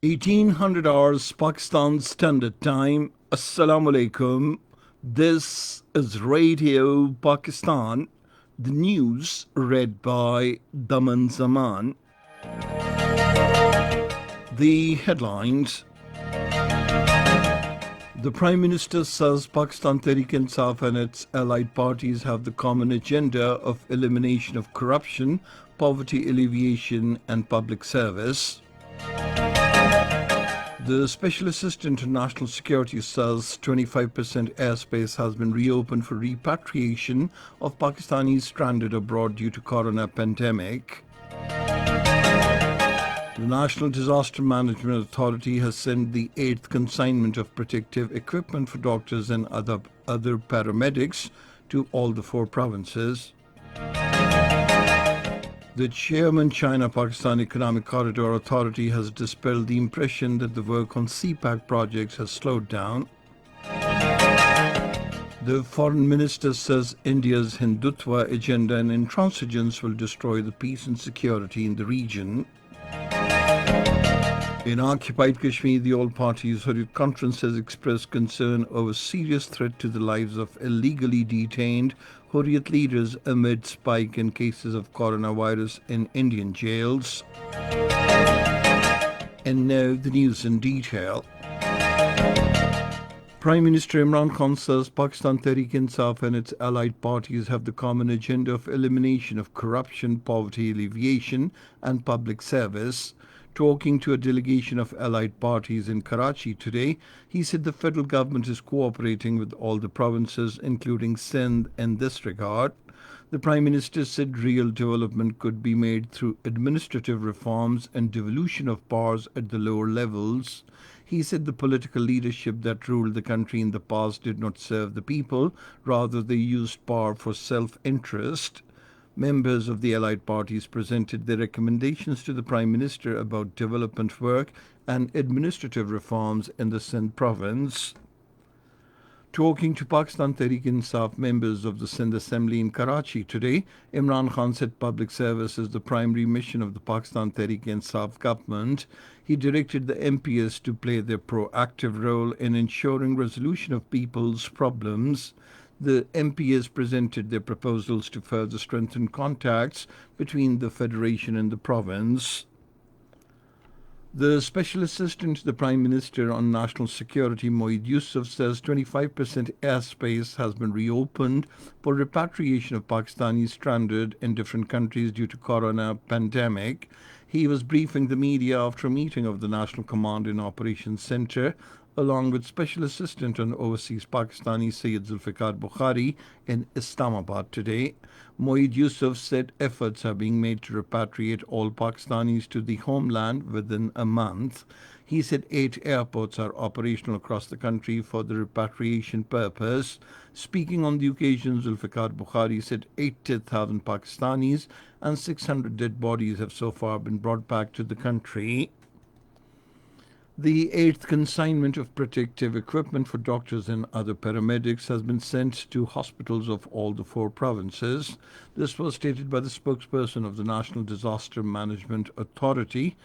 1800 hours Pakistan Standard Time. Assalamu alaikum. This is Radio Pakistan. The news read by Daman Zaman. The headlines. The Prime Minister says Pakistan Tehreek-e-Insaf and its allied parties have the common agenda of elimination of corruption, poverty alleviation and public service. The Special Assistant to National Security says 25% airspace has been reopened for repatriation of Pakistanis stranded abroad due to corona pandemic. The National Disaster Management Authority has sent the 8th consignment of protective equipment for doctors and other paramedics to all the 4 provinces. The chairman China-Pakistan Economic Corridor Authority has dispelled the impression that the work on CPAC projects has slowed down. The foreign minister says India's Hindutva agenda and intransigence will destroy the peace and security in the region. In occupied Kashmir, the All-Parties Hurriyat Conference has expressed concern over serious threat to the lives of illegally detained Hurriyat leaders amid spike in cases of coronavirus in Indian jails. And now the news in detail. Prime Minister Imran Khan says Pakistan Tehreek-e-Insaf and its allied parties have the common agenda of elimination of corruption, poverty alleviation and public service. Talking to a delegation of allied parties in Karachi today, he said the federal government is cooperating with all the provinces, including Sindh, in this regard. The Prime Minister said real development could be made through administrative reforms and devolution of powers at the lower levels. He said the political leadership that ruled the country in the past did not serve the people, rather they used power for self-interest. Members of the allied parties presented their recommendations to the Prime Minister about development work and administrative reforms in the Sindh province. Talking to Pakistan Tehreek-e-Insaf members of the Sindh Assembly in Karachi today, Imran Khan said public service is the primary mission of the Pakistan Tehreek-e-Insaf government. He directed the MPs to play their proactive role in ensuring resolution of people's problems. The MPs presented their proposals to further strengthen contacts between the Federation and the province. The Special Assistant to the Prime Minister on National Security, Moeed Yusuf, says 25% airspace has been reopened for repatriation of Pakistanis stranded in different countries due to corona pandemic. He was briefing the media after a meeting of the National Command and Operations Centre along with Special Assistant on Overseas Pakistani Syed Zulfikar Bukhari in Islamabad today. Moeed Yusuf said efforts are being made to repatriate all Pakistanis to the homeland within a month. He said 8 airports are operational across the country for the repatriation purpose. Speaking on the occasion, Zulfikar Bukhari said 80,000 Pakistanis and 600 dead bodies have so far been brought back to the country. The 8th consignment of protective equipment for doctors and other paramedics has been sent to hospitals of all the 4 provinces. This was stated by the spokesperson of the National Disaster Management Authority.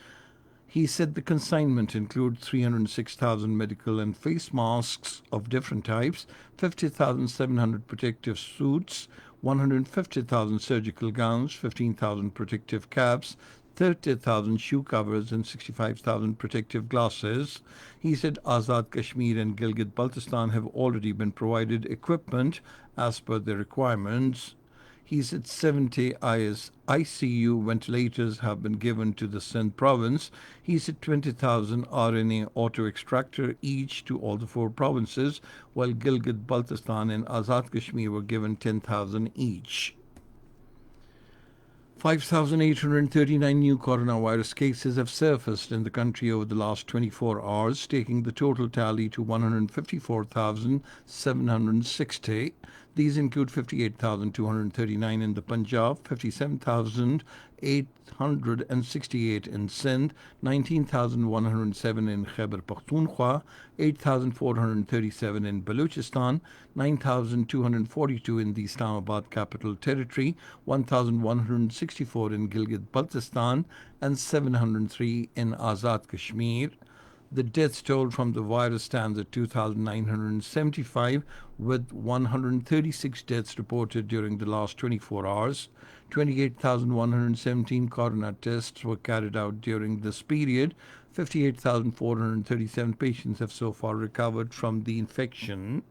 He said the consignment includes 306,000 medical and face masks of different types, 50,700 protective suits, 150,000 surgical gowns, 15,000 protective caps, 30,000 shoe covers and 65,000 protective glasses. He said Azad Kashmir and Gilgit-Baltistan have already been provided equipment as per their requirements. He said 70 ICU ventilators have been given to the Sindh province. He said 20,000 RNA auto-extractor each to all the 4 provinces, while Gilgit-Baltistan and Azad Kashmir were given 10,000 each. 5,839 new coronavirus cases have surfaced in the country over the last 24 hours, taking the total tally to 154,760. These include 58,239 in the Punjab, 57,868 in Sindh, 19,107 in Khyber Pakhtunkhwa, 8,437 in Balochistan, 9,242 in the Islamabad Capital Territory, 1,164 in Gilgit-Baltistan, and 703 in Azad Kashmir. The death toll from the virus stands at 2,975, with 136 deaths reported during the last 24 hours. 28,117 coroner tests were carried out during this period. 58,437 patients have so far recovered from the infection.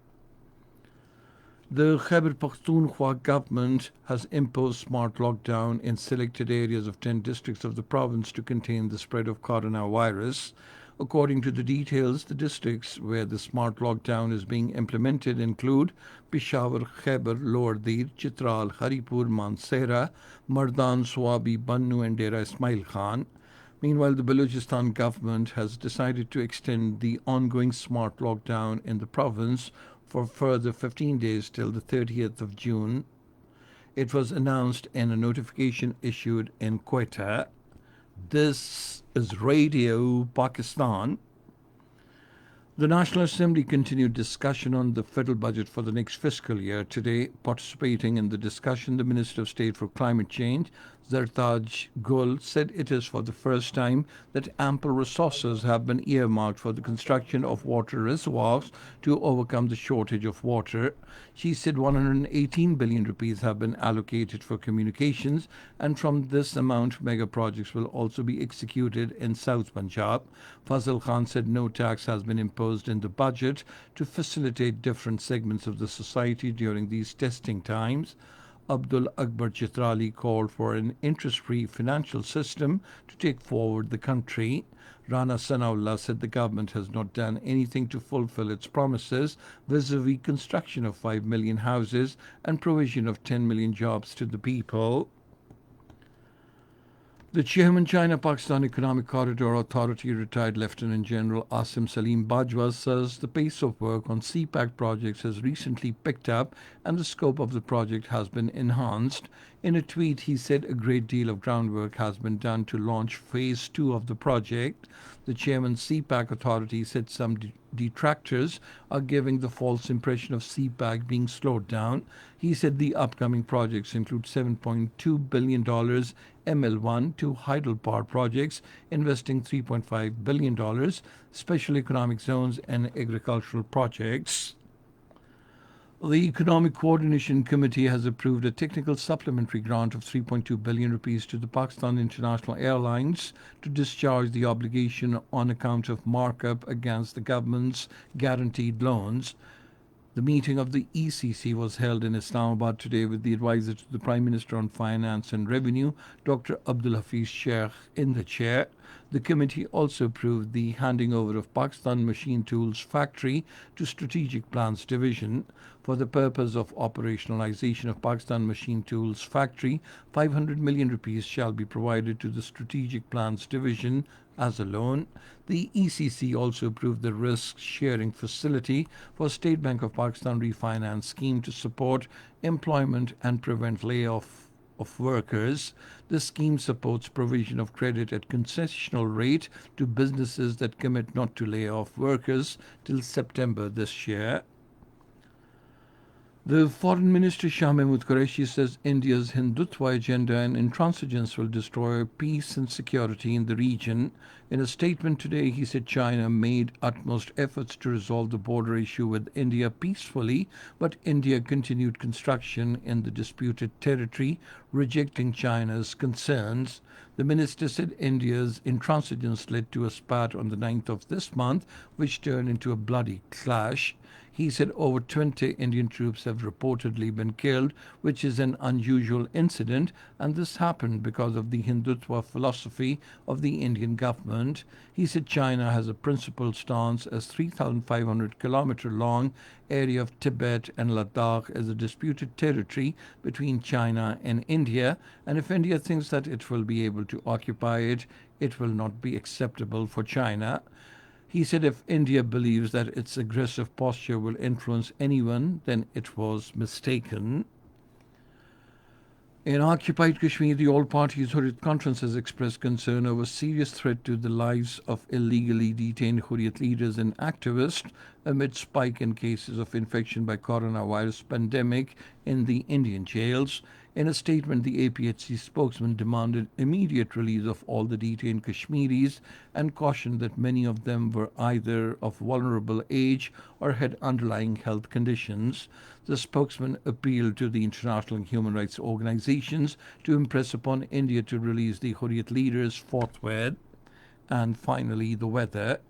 The Khyber Pakhtunkhwa government has imposed smart lockdown in selected areas of 10 districts of the province to contain the spread of coronavirus. According to the details, the districts where the smart lockdown is being implemented include Peshawar, Khyber, Lower Dir, Chitral, Haripur, Mansehra, Mardan, Swabi, Bannu and Dera Ismail Khan. Meanwhile, the Balochistan government has decided to extend the ongoing smart lockdown in the province for further 15 days till the 30th of June. It was announced in a notification issued in Quetta. This is Radio Pakistan. The National Assembly continued discussion on the federal budget for the next fiscal year. Today, participating in the discussion, the Minister of State for Climate Change, Zartaj Gul, said it is for the first time that ample resources have been earmarked for the construction of water reservoirs to overcome the shortage of water. She said 118 billion rupees have been allocated for communications, and from this amount, mega projects will also be executed in South Punjab. Fazal Khan said no tax has been imposed in the budget to facilitate different segments of the society during these testing times. Abdul Akbar Chitrali called for an interest-free financial system to take forward the country. Rana Sanaullah said the government has not done anything to fulfill its promises vis-a-vis construction of 5 million houses and provision of 10 million jobs to the people. The chairman, China-Pakistan Economic Corridor Authority, retired Lieutenant General Asim Salim Bajwa, says the pace of work on CPAC projects has recently picked up and the scope of the project has been enhanced. In a tweet, he said a great deal of groundwork has been done to launch Phase 2 of the project. The chairman's CPAC authority said some detractors are giving the false impression of CPAC being slowed down. He said the upcoming projects include $7.2 billion ML1, two hydropower projects investing $3.5 billion, special economic zones and agricultural projects. The Economic Coordination Committee has approved a technical supplementary grant of 3.2 billion rupees to the Pakistan International Airlines to discharge the obligation on account of markup against the government's guaranteed loans. The meeting of the ECC was held in Islamabad today with the advisor to the Prime Minister on Finance and Revenue, Dr. Abdul Hafiz Sheikh, in the chair. The committee also approved the handing over of Pakistan Machine Tools Factory to Strategic Plans Division. For the purpose of operationalization of Pakistan Machine Tools Factory, 500 million rupees shall be provided to the Strategic Plans Division as a loan. The ECC also approved the risk-sharing facility for State Bank of Pakistan refinance scheme to support employment and prevent layoff of workers. The scheme supports provision of credit at concessional rate to businesses that commit not to lay off workers till September this year. The Foreign Minister Shah Mahmood Qureshi says India's Hindutva agenda and intransigence will destroy peace and security in the region. In a statement today, he said China made utmost efforts to resolve the border issue with India peacefully, but India continued construction in the disputed territory, rejecting China's concerns. The minister said India's intransigence led to a spat on the 9th of this month, which turned into a bloody clash. He said over 20 Indian troops have reportedly been killed, which is an unusual incident, and this happened because of the Hindutva philosophy of the Indian government. He said China has a principled stance as 3,500-kilometer long area of Tibet and Ladakh as a disputed territory between China and India, and if India thinks that it will be able to occupy it, it will not be acceptable for China. He said if India believes that its aggressive posture will influence anyone, then it was mistaken. In occupied Kashmir, the All Parties Hurriyat Conference has expressed concern over serious threat to the lives of illegally detained Hurriyat leaders and activists amid spike in cases of infection by coronavirus pandemic in the Indian jails. In a statement, the APHC spokesman demanded immediate release of all the detained Kashmiris and cautioned that many of them were either of vulnerable age or had underlying health conditions. The spokesman appealed to the international human rights organizations to impress upon India to release the Hurriyat leaders forthwith. And finally, the weather.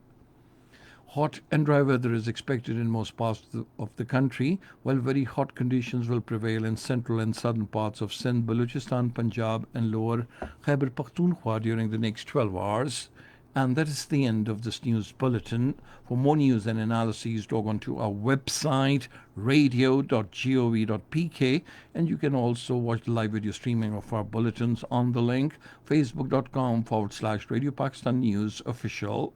Hot and dry weather is expected in most parts of the country, while very hot conditions will prevail in central and southern parts of Sindh, Balochistan, Punjab, and lower Khyber Pakhtunkhwa during the next 12 hours. And that is the end of this news bulletin. For more news and analyses, log on to our website, radio.gov.pk, and you can also watch the live video streaming of our bulletins on the link facebook.com/Radio Pakistan News Official.